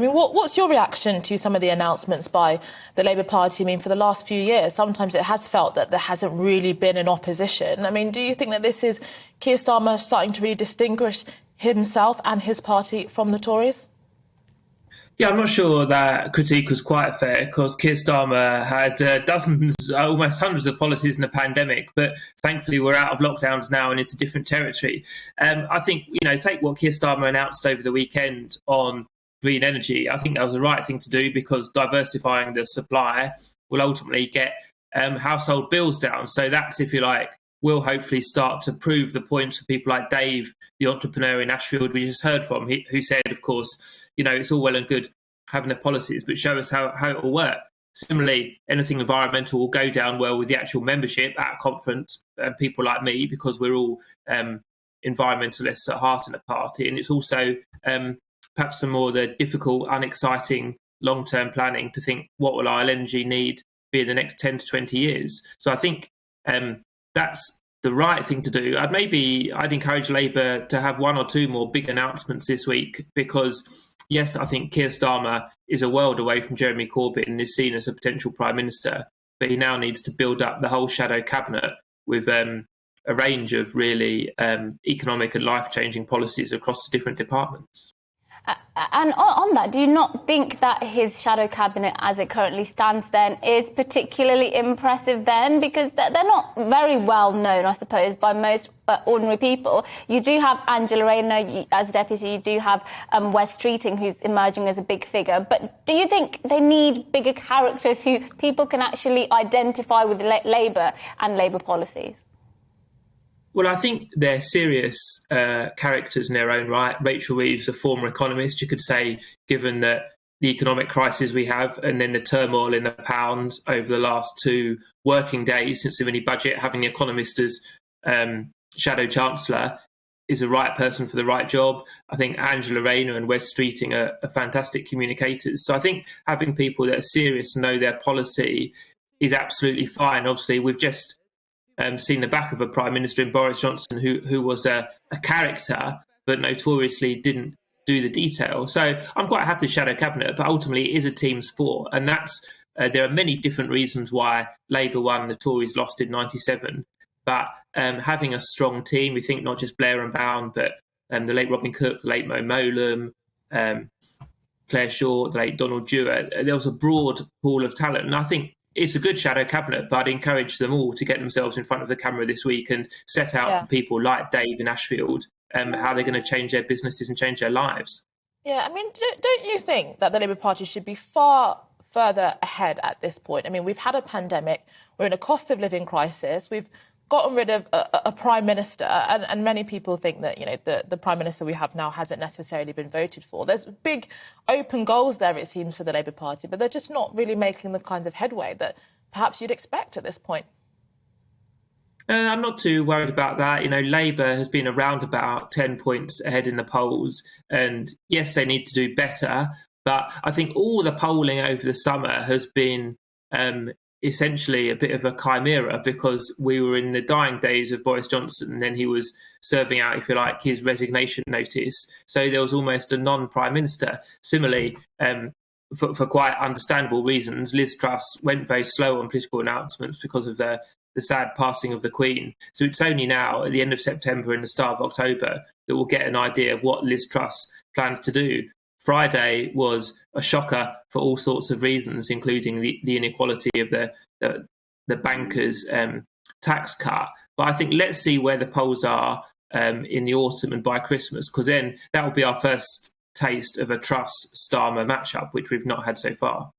mean, what's your reaction to some of the announcements by the Labour Party? I mean, for the last few years, sometimes it has felt that there hasn't really been an opposition. I mean, do you think that this is Keir Starmer starting to really distinguish himself and his party from the Tories? Yeah, I'm not sure that critique was quite fair because Keir Starmer had dozens, almost hundreds of policies in the pandemic, but thankfully we're out of lockdowns now and into different territory. I think, take what Keir Starmer announced over the weekend on green energy. I think that was the right thing to do because diversifying the supply will ultimately get household bills down. So that's, if you like, will hopefully start to prove the points for people like Dave, the entrepreneur in Ashfield we just heard from, who said, of course, it's all well and good having the policies, but show us how it will work. Similarly, anything environmental will go down well with the actual membership at a conference and people like me, because we're all environmentalists at heart in the party. And it's also perhaps some more of the difficult, unexciting long-term planning to think, what will our energy need be in the next 10 to 20 years? So I think that's the right thing to do. I'd encourage Labour to have one or two more big announcements this week because, yes, I think Keir Starmer is a world away from Jeremy Corbyn and is seen as a potential Prime Minister, but he now needs to build up the whole shadow cabinet with a range of really economic and life-changing policies across the different departments. And on that, do you not think that his shadow cabinet as it currently stands then is particularly impressive then? Because they're not very well known, I suppose, by most ordinary people. You do have Angela Rayner as deputy, you do have Wes Streeting, who's emerging as a big figure. But do you think they need bigger characters who people can actually identify with Labour and Labour policies? Well, I think they're serious characters in their own right. Rachel Reeves, a former economist, you could say, given that the economic crisis we have and then the turmoil in the pound over the last 2 working days since the mini budget, having the Economist as shadow chancellor is the right person for the right job. I think Angela Rayner and Wes Streeting are fantastic communicators. So I think having people that are serious and know their policy is absolutely fine. Obviously, we've just seen the back of a Prime Minister in Boris Johnson who was a character but notoriously didn't do the detail. So I'm quite happy with shadow cabinet, but ultimately it is a team sport, and that's there are many different reasons why Labour won, the Tories lost in '97. But having a strong team, we think not just Blair and Bound, but the late Robin Cook, the late Mo Mowlam, Claire Shaw, the late Donald Dewar, there was a broad pool of talent, and I think it's a good shadow cabinet, but I'd encourage them all to get themselves in front of the camera this week and set out for people like Dave in Ashfield how they're going to change their businesses and change their lives. Yeah, I mean, don't you think that the Labour Party should be far further ahead at this point? I mean, we've had a pandemic, we're in a cost of living crisis, we've gotten rid of a Prime Minister, and many people think that, the Prime Minister we have now hasn't necessarily been voted for. There's big open goals there, it seems, for the Labour Party, but they're just not really making the kinds of headway that perhaps you'd expect at this point. I'm not too worried about that. Labour has been around about 10 points ahead in the polls, and yes, they need to do better, but I think all the polling over the summer has been essentially a bit of a chimera because we were in the dying days of Boris Johnson and then he was serving out, if you like, his resignation notice. So there was almost a non-Prime Minister. Similarly, for quite understandable reasons, Liz Truss went very slow on political announcements because of the sad passing of the Queen. So it's only now, at the end of September and the start of October, that we'll get an idea of what Liz Truss plans to do. Friday was a shocker for all sorts of reasons, including the inequality of the bankers' tax cut. But I think let's see where the polls are in the autumn and by Christmas, because then that will be our first taste of a Truss-Starmer matchup, which we've not had so far.